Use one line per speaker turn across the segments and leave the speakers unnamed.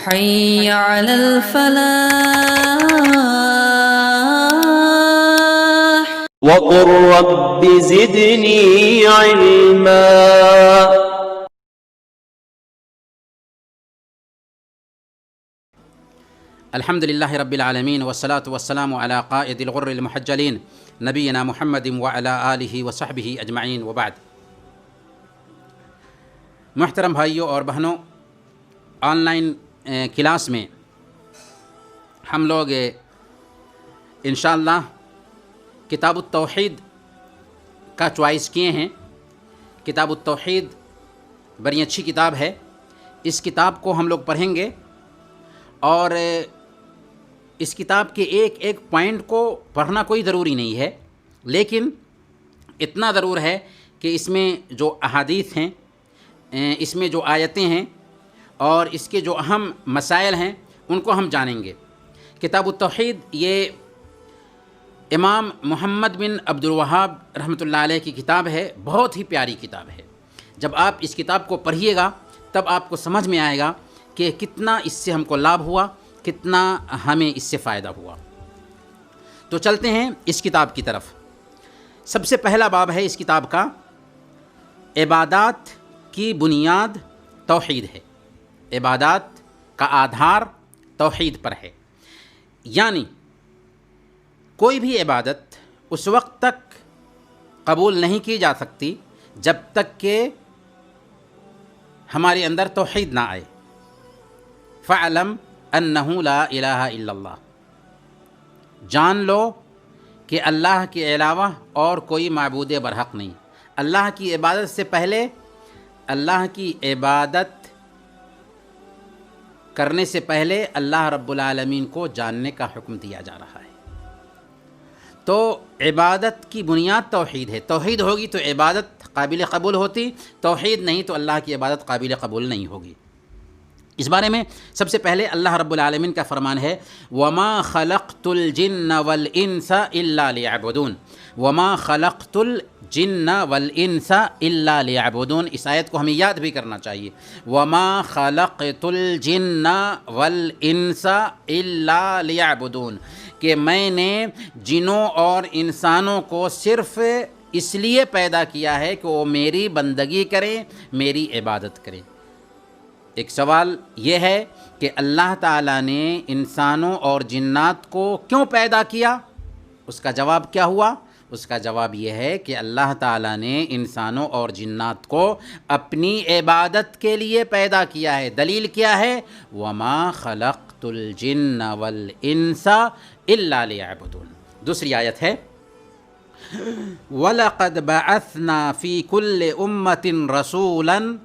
حي على الفلاح.
وقل رب زدني علما.
الحمد لله رب العالمين والصلاة والسلام على قائد الغر المحجلين نبينا محمد وعلى آلہ وصحبہ اجمعین وبعد. محترم بھائیوں اور بہنوں، آن لائن کلاس میں ہم لوگ انشاءاللہ کتاب التوحید کا چوائس کیے ہیں. کتاب التوحید بڑی اچھی کتاب ہے. اس کتاب کو ہم لوگ پڑھیں گے اور اس کتاب کے ایک ایک پوائنٹ کو پڑھنا کوئی ضروری نہیں ہے، لیکن اتنا ضرور ہے کہ اس میں جو احادیث ہیں، اس میں جو آیتیں ہیں اور اس کے جو اہم مسائل ہیں ان کو ہم جانیں گے. کتاب التوحید یہ امام محمد بن عبد الوہاب رحمۃ اللہ علیہ کی کتاب ہے. بہت ہی پیاری کتاب ہے. جب آپ اس کتاب کو پڑھیے گا تب آپ کو سمجھ میں آئے گا کہ کتنا اس سے ہم کو لابھ ہوا، کتنا ہمیں اس سے فائدہ ہوا. تو چلتے ہیں اس کتاب کی طرف. سب سے پہلا باب ہے اس کتاب کا، عبادات کی بنیاد توحید ہے. عبادات کا آدھار توحید پر ہے. یعنی کوئی بھی عبادت اس وقت تک قبول نہیں کی جا سکتی جب تک کہ ہمارے اندر توحید نہ آئے. فَعْلَمْ أَنَّهُ لَا إِلَهَ إِلَّا اللَّهُ، جان لو کہ اللہ کے علاوہ اور کوئی معبود برحق نہیں. اللہ کی عبادت سے پہلے اللہ کی عبادت کرنے سے پہلے اللہ رب العالمین کو جاننے کا حکم دیا جا رہا ہے. تو عبادت کی بنیاد توحید ہے. توحید ہوگی تو عبادت قابل قبول ہوتی، توحید نہیں تو اللہ کی عبادت قابل قبول نہیں ہوگی. اس بارے میں سب سے پہلے اللہ رب العالمین کا فرمان ہے، وَمَا خَلَقْتُ الْجِنَّ وَالْإِنسَ إِلَّا لِيَعْبُدُونَ. وَمَا خَلَقْتُ الْجِنَّ وَالْإِنسَ إِلَّا لِيَعْبُدُونَ. اس آیت کو ہمیں یاد بھی کرنا چاہیے. وَمَا خَلَقْتُ الْجِنَّ وَالْإِنسَ إِلَّا لِيَعْبُدُونَ، کہ میں نے جنوں اور انسانوں کو صرف اس لیے پیدا کیا ہے کہ وہ میری بندگی کریں، میری عبادت کریں. ایک سوال یہ ہے کہ اللہ تعالیٰ نے انسانوں اور جنات کو کیوں پیدا کیا؟ اس کا جواب کیا ہوا؟ اس کا جواب یہ ہے کہ اللہ تعالیٰ نے انسانوں اور جنات کو اپنی عبادت کے لیے پیدا کیا ہے. دلیل کیا ہے؟ وَمَا خَلَقْتُ الْجِنَّ وَالْإِنسَ إِلَّا لِيَعْبُدُونَ. دوسری آیت ہے، وَلَقَدْ بَعَثْنَا فِي كُلِّ أُمَّةٍ رَسُولًا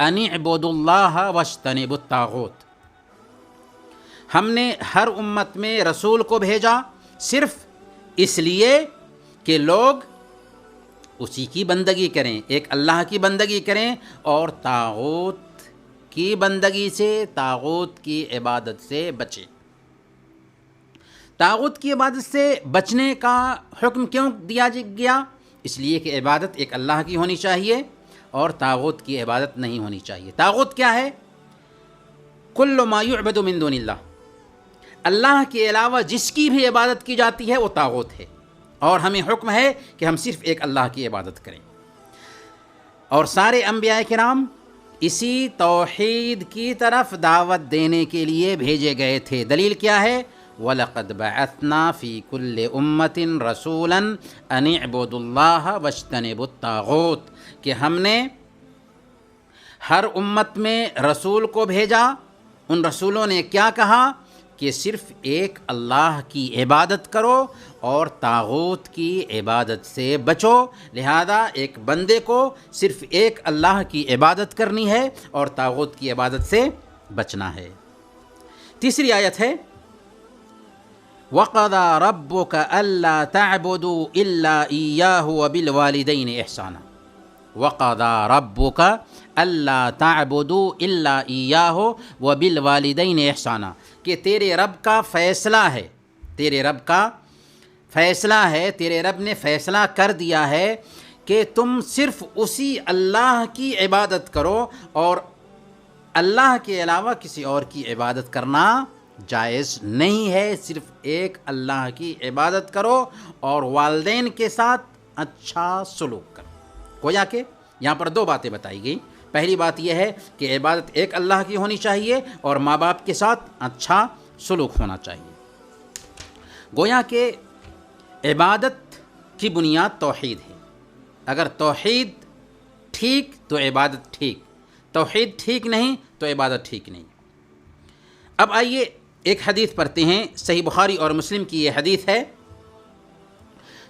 ان اعبدوا اللہ واجتنبوا الطاغوت. ہم نے ہر امت میں رسول کو بھیجا صرف اس لیے کہ لوگ اسی کی بندگی کریں، ایک اللہ کی بندگی کریں اور طاغوت کی بندگی سے، طاغوت کی عبادت سے بچیں. طاغوت کی عبادت سے بچنے کا حکم کیوں دیا گیا؟ اس لیے کہ عبادت ایک اللہ کی ہونی چاہیے اور طاغوت کی عبادت نہیں ہونی چاہیے. طاغوت کیا ہے؟ کل ما یعبد من دون اللہ، اللہ کے علاوہ جس کی بھی عبادت کی جاتی ہے وہ طاغوت ہے. اور ہمیں حکم ہے کہ ہم صرف ایک اللہ کی عبادت کریں. اور سارے انبیاء کرام اسی توحید کی طرف دعوت دینے کے لیے بھیجے گئے تھے. دلیل کیا ہے؟ وَلَقَدْ بَعَثْنَا فِي كُلِّ أُمَّةٍ رَسُولًا أَنِ اعْبُدُوا اللَّهَ وَاجْتَنِبُوا الطَّاغُوتَ، کہ ہم نے ہر امت میں رسول کو بھیجا. ان رسولوں نے کیا کہا؟ کہ صرف ایک اللہ کی عبادت کرو اور طاغوت کی عبادت سے بچو. لہذا ایک بندے کو صرف ایک اللہ کی عبادت کرنی ہے اور طاغوت کی عبادت سے بچنا ہے. تیسری آیت ہے، وَقَضَى رَبُّكَ أَلَّا تَعْبُدُوا إِلَّا إِيَّاهُ وَبِالْوَالِدَيْنِ إِحْسَانًا. وَقَضَى رَبُّكَ أَلَّا تَعْبُدُوا إِلَّا إِيَّاهُ وَبِالْوَالِدَيْنِ إِحْسَانًا، کہ تیرے رب کا فیصلہ ہے، تیرے رب کا فیصلہ ہے، تیرے رب نے فیصلہ کر دیا ہے کہ تم صرف اسی اللہ کی عبادت کرو اور اللہ کے علاوہ کسی اور کی عبادت کرنا جائز نہیں ہے، صرف ایک اللہ کی عبادت کرو اور والدین کے ساتھ اچھا سلوک کرو۔ گویا کہ یہاں پر دو باتیں بتائی گئی۔ پہلی بات یہ ہے کہ عبادت ایک اللہ کی ہونی چاہیے اور ماں باپ کے ساتھ اچھا سلوک ہونا چاہیے۔ گویا کہ عبادت کی بنیاد توحید ہے۔ اگر توحید ٹھیک تو عبادت ٹھیک، توحید ٹھیک نہیں تو عبادت ٹھیک نہیں۔ اب آئیے ایک حدیث پڑھتے ہیں، صحیح بخاری اور مسلم کی یہ حدیث ہے۔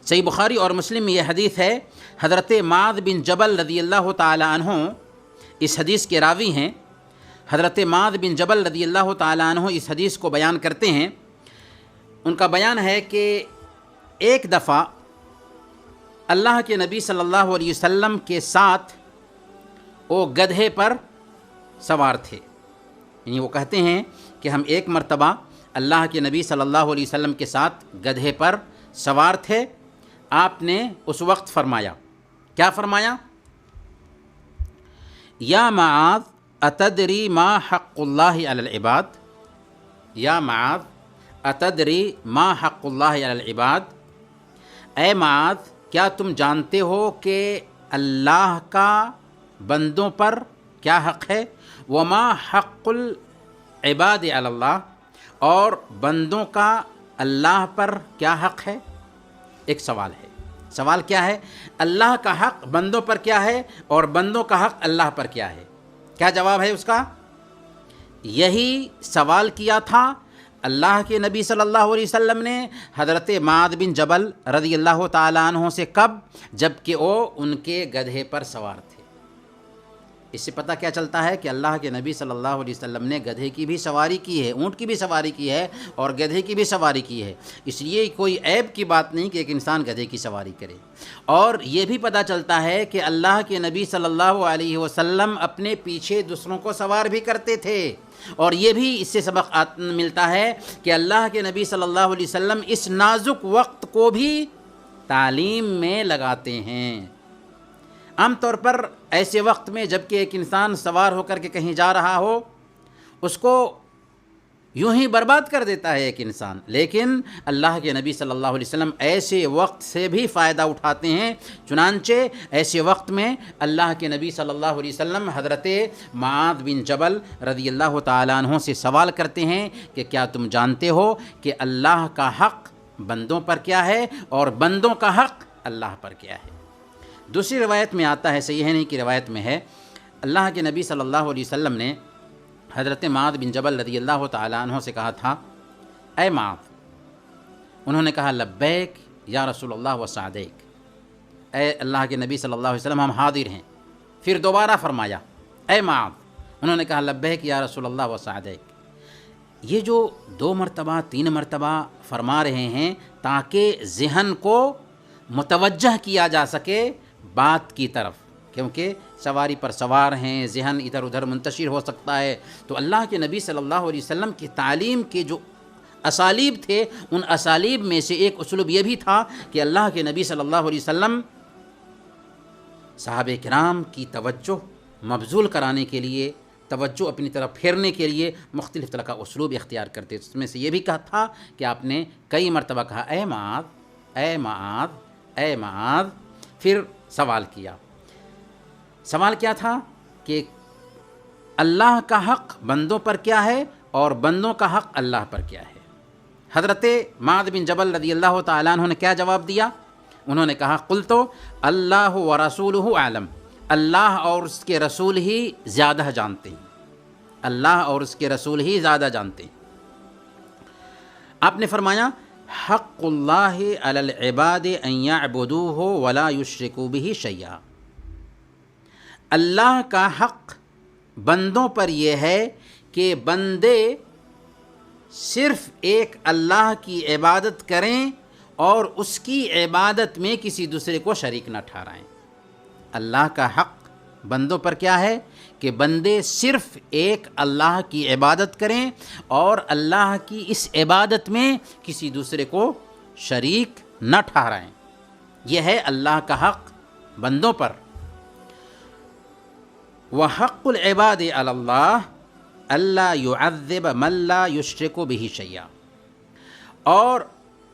صحیح بخاری اور مسلم میں یہ حدیث ہے، حضرت معاذ بن جبل رضی اللہ تعالی عنہ اس حدیث کے راوی ہیں۔ حضرت معاذ بن جبل رضی اللہ تعالی عنہ اس حدیث کو بیان کرتے ہیں۔ ان کا بیان ہے کہ ایک دفعہ اللہ کے نبی صلی اللہ علیہ وسلم کے ساتھ وہ گدھے پر سوار تھے، یعنی وہ کہتے ہیں کہ ہم ایک مرتبہ اللہ کے نبی صلی اللہ علیہ وسلم کے ساتھ گدھے پر سوار تھے۔ آپ نے اس وقت فرمایا، کیا فرمایا؟ یا معاذ اتدری ما حق اللہ علی العباد، یا معاذ اتدری ما حق اللہ علی العباد، اے معاذ کیا تم جانتے ہو کہ اللہ کا بندوں پر کیا حق ہے؟ وما حق العباد علی اللہ، اور بندوں کا اللہ پر کیا حق ہے؟ ایک سوال ہے۔ سوال کیا ہے؟ اللہ کا حق بندوں پر کیا ہے اور بندوں کا حق اللہ پر کیا ہے؟ کیا جواب ہے اس کا؟ یہی سوال کیا تھا اللہ کے نبی صلی اللہ علیہ وسلم نے حضرت معاذ بن جبل رضی اللہ تعالیٰ عنہ سے، کب؟ جب کہ وہ ان کے گدھے پر سوار تھے۔ اس سے پتہ کیا چلتا ہے کہ اللہ کے نبی صلی اللہ علیہ وسلم نے گدھے کی بھی سواری کی ہے، اونٹ کی بھی سواری کی ہے اور گدھے کی بھی سواری کی ہے۔ اس لیے کوئی عیب کی بات نہیں کہ ایک انسان گدھے کی سواری کرے۔ اور یہ بھی پتہ چلتا ہے کہ اللہ کے نبی صلی اللہ علیہ وسلم اپنے پیچھے دوسروں کو سوار بھی کرتے تھے، اور یہ بھی اس سے سبق ملتا ہے کہ اللہ کے نبی صلی اللہ علیہ وسلم اس نازک وقت کو بھی تعلیم میں لگاتے ہیں۔ عام طور پر ایسے وقت میں جب کہ ایک انسان سوار ہو کر کے کہیں جا رہا ہو، اس کو یوں ہی برباد کر دیتا ہے ایک انسان، لیکن اللہ کے نبی صلی اللہ علیہ وسلم ایسے وقت سے بھی فائدہ اٹھاتے ہیں۔ چنانچہ ایسے وقت میں اللہ کے نبی صلی اللہ علیہ وسلم حضرت معاذ بن جبل رضی اللہ تعالیٰ عنہ سے سوال کرتے ہیں کہ کیا تم جانتے ہو کہ اللہ کا حق بندوں پر کیا ہے اور بندوں کا حق اللہ پر کیا ہے؟ دوسری روایت میں آتا ہے، صحیح ہے نہیں کی روایت میں ہے، اللہ کے نبی صلی اللہ علیہ وسلم نے حضرت معاذ بن جبل رضی اللہ تعالیٰ عنہ سے کہا تھا، اے معاذ، انہوں نے کہا لبیک یا رسول اللہ و سعدیک، اے اللہ کے نبی صلی اللہ علیہ وسلم ہم حاضر ہیں۔ پھر دوبارہ فرمایا اے معاذ، انہوں نے کہا لبیک یا رسول اللہ و سعدیک۔ یہ جو 2 مرتبہ 3 مرتبہ فرما رہے ہیں تاکہ ذہن کو متوجہ کیا جا سکے بات کی طرف، کیونکہ سواری پر سوار ہیں، ذہن ادھر ادھر منتشر ہو سکتا ہے۔ تو اللہ کے نبی صلی اللہ علیہ وسلم کی تعلیم کے جو اسالیب تھے، ان اسالیب میں سے ایک اسلوب یہ بھی تھا کہ اللہ کے نبی صلی اللہ علیہ وسلم صحابہ کرام کی توجہ مبذول کرانے کے لیے، توجہ اپنی طرف پھیرنے کے لیے مختلف طرح کا اسلوب اختیار کرتے۔ اس میں سے یہ بھی کہا تھا کہ آپ نے کئی مرتبہ کہا اے معاذ، اے معاذ، اے معاذ، پھر سوال کیا۔ سوال کیا تھا کہ اللہ کا حق بندوں پر کیا ہے اور بندوں کا حق اللہ پر کیا ہے؟ حضرت معاذ بن جبل رضی اللہ تعالیٰ عنہ نے کیا جواب دیا؟ انہوں نے کہا قلت اللہ و رسولہ اعلم، اللہ اور اس کے رسول ہی زیادہ جانتے ہیں، اللہ اور اس کے رسول ہی زیادہ جانتے ہیں۔ آپ نے فرمایا حق اللہ علی العباد ان یعبدوہ ولا یشرکوا بہ شیئا، اللہ کا حق بندوں پر یہ ہے کہ بندے صرف ایک اللہ کی عبادت کریں اور اس کی عبادت میں کسی دوسرے کو شریک نہ ٹھہرائیں۔ اللہ کا حق بندوں پر کیا ہے کہ بندے صرف ایک اللہ کی عبادت کریں اور اللہ کی اس عبادت میں کسی دوسرے کو شریک نہ ٹھہرائیں۔ یہ ہے اللہ کا حق بندوں پر۔ وحق العباد علی اللہ اللہ يعذب من لا یشرک بہ شیئا، اور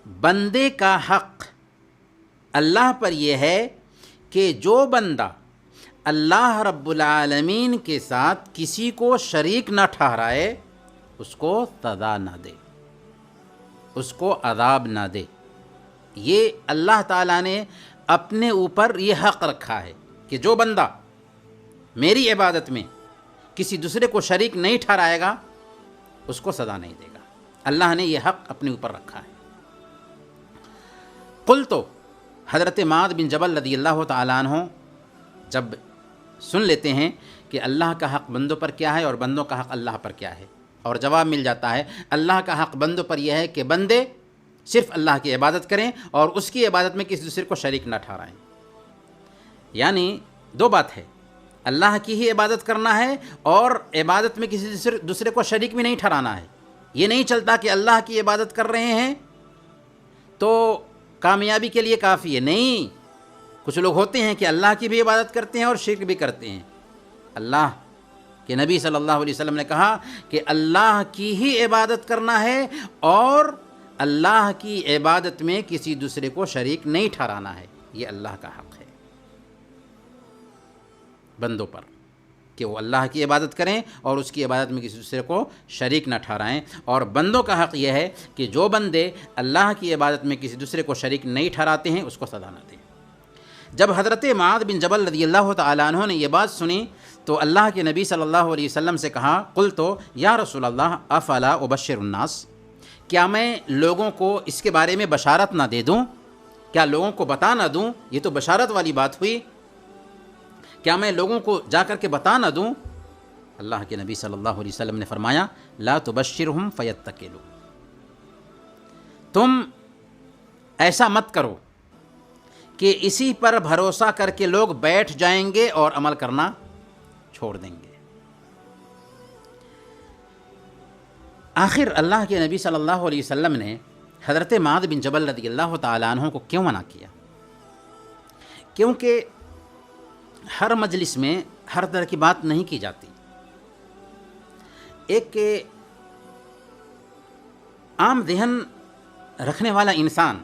بندے کا حق اللہ پر یہ ہے کہ جو بندہ اللہ رب العالمین کے ساتھ کسی کو شریک نہ ٹھہرائے اس کو سزا نہ دے، اس کو عذاب نہ دے۔ یہ اللہ تعالیٰ نے اپنے اوپر یہ حق رکھا ہے کہ جو بندہ میری عبادت میں کسی دوسرے کو شریک نہیں ٹھہرائے گا اس کو سزا نہیں دے گا۔ اللہ نے یہ حق اپنے اوپر رکھا ہے۔ تو حضرت معاذ بن جبل رضی اللہ تعالیٰ عنہ جب سن لیتے ہیں کہ اللہ کا حق بندوں پر کیا ہے اور بندوں کا حق اللہ پر کیا ہے، اور جواب مل جاتا ہے اللہ کا حق بندوں پر یہ ہے کہ بندے صرف اللہ کی عبادت کریں اور اس کی عبادت میں کسی دوسرے کو شریک نہ ٹھہرائیں۔ یعنی دو بات ہے، اللہ کی ہی عبادت کرنا ہے اور عبادت میں کسی دوسرے کو شریک بھی نہیں ٹھہرانا ہے۔ یہ نہیں چلتا کہ اللہ کی عبادت کر رہے ہیں تو کامیابی کے لیے کافی ہے، نہیں۔ کچھ لوگ ہوتے ہیں کہ اللہ کی بھی عبادت کرتے ہیں اور شرک بھی کرتے ہیں۔ اللہ کہ نبی صلی اللہ علیہ وسلم نے کہا کہ اللہ کی ہی عبادت کرنا ہے اور اللہ کی عبادت میں کسی دوسرے کو شریک نہیں ٹھہرانا ہے۔ یہ اللہ کا حق ہے بندوں پر کہ وہ اللہ کی عبادت کریں اور اس کی عبادت میں کسی دوسرے کو شریک نہ ٹھہرائیں، اور بندوں کا حق یہ ہے کہ جو بندے اللہ کی عبادت میں کسی دوسرے کو شریک نہیں ٹھہراتے ہیں اس کو سزا نہ دیں۔ جب حضرت معاذ بن جبل رضی اللہ تعالیٰ عنہ نے یہ بات سنی تو اللہ کے نبی صلی اللہ علیہ وسلم سے کہا، قلت یا رسول اللہ افلا ابشر الناس، کیا میں لوگوں کو اس کے بارے میں بشارت نہ دے دوں؟ کیا لوگوں کو بتا نہ دوں؟ یہ تو بشارت والی بات ہوئی، کیا میں لوگوں کو جا کر کے بتا نہ دوں؟ اللہ کے نبی صلی اللہ علیہ وسلم نے فرمایا لا تبشرہم فیتکلوا، تم ایسا مت کرو کہ اسی پر بھروسہ کر کے لوگ بیٹھ جائیں گے اور عمل کرنا چھوڑ دیں گے۔ آخر اللہ کے نبی صلی اللہ علیہ وسلم نے حضرت معاذ بن جبل رضی اللہ تعالیٰ عنہ کو کیوں منع کیا؟ کیونکہ ہر مجلس میں ہر طرح کی بات نہیں کی جاتی۔ ایک عام ذہن رکھنے والا انسان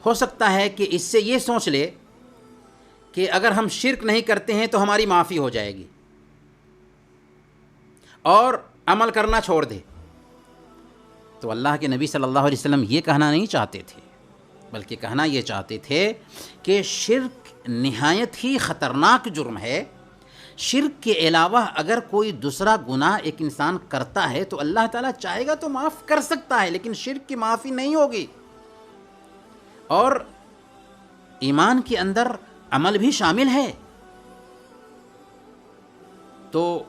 ہو سکتا ہے کہ اس سے یہ سوچ لے کہ اگر ہم شرک نہیں کرتے ہیں تو ہماری معافی ہو جائے گی اور عمل کرنا چھوڑ دے۔ تو اللہ کے نبی صلی اللہ علیہ وسلم یہ کہنا نہیں چاہتے تھے، بلکہ کہنا یہ چاہتے تھے کہ شرک نہایت ہی خطرناک جرم ہے۔ شرک کے علاوہ اگر کوئی دوسرا گناہ ایک انسان کرتا ہے تو اللہ تعالیٰ چاہے گا تو معاف کر سکتا ہے، لیکن شرک کی معافی نہیں ہوگی۔ اور ایمان کے اندر عمل بھی شامل ہے۔ تو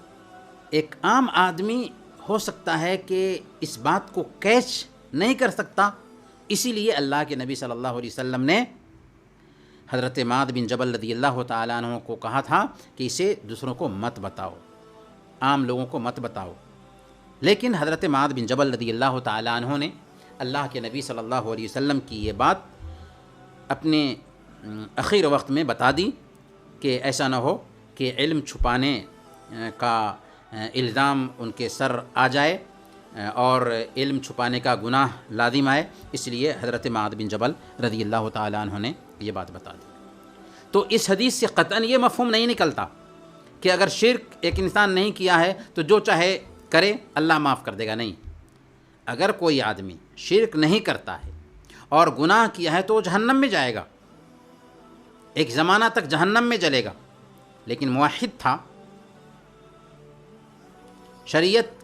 ایک عام آدمی ہو سکتا ہے کہ اس بات کو کیچ نہیں کر سکتا، اسی لیے اللہ کے نبی صلی اللہ علیہ وسلم نے حضرت معاذ بن جبل رضی اللہ تعالیٰ عنہ کو کہا تھا کہ اسے دوسروں کو مت بتاؤ، عام لوگوں کو مت بتاؤ۔ لیکن حضرت معاذ بن جبل رضی اللہ تعالیٰ عنہ نے اللہ کے نبی صلی اللہ علیہ وسلم کی یہ بات اپنے اخیر وقت میں بتا دی کہ ایسا نہ ہو کہ علم چھپانے کا الزام ان کے سر آ جائے اور علم چھپانے کا گناہ لازم آئے، اس لیے حضرت معاذ بن جبل رضی اللہ تعالیٰ عنہ نے یہ بات بتا دی۔ تو اس حدیث سے قطعاً یہ مفہوم نہیں نکلتا کہ اگر شرک ایک انسان نہیں کیا ہے تو جو چاہے کرے اللہ معاف کر دے گا، نہیں۔ اگر کوئی آدمی شرک نہیں کرتا ہے اور گناہ کیا ہے تو وہ جہنم میں جائے گا، ایک زمانہ تک جہنم میں جلے گا، لیکن موحد تھا، شریعت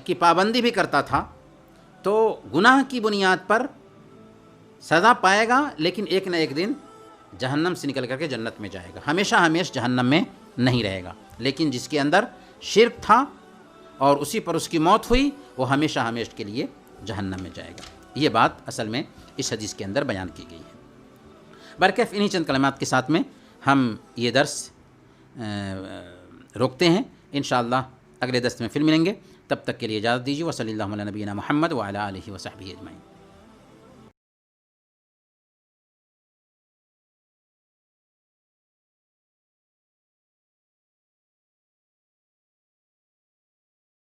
کی پابندی بھی کرتا تھا، تو گناہ کی بنیاد پر سزا پائے گا، لیکن ایک نہ ایک دن جہنم سے نکل کر کے جنت میں جائے گا، ہمیشہ ہمیشہ جہنم میں نہیں رہے گا۔ لیکن جس کے اندر شرک تھا اور اسی پر اس کی موت ہوئی، وہ ہمیشہ ہمیشہ کے لیے جہنم میں جائے گا۔ یہ بات اصل میں اس حدیث کے اندر بیان کی گئی ہے۔ برکیف انہی چند کلمات کے ساتھ میں ہم یہ درس روکتے ہیں، انشاءاللہ اگلے درس میں پھر ملیں گے، تب تک کے لیے اجازت دیجیے۔ وصلی اللہ علی نبینا محمد وعلی آلہ وصحبہ اجمعین۔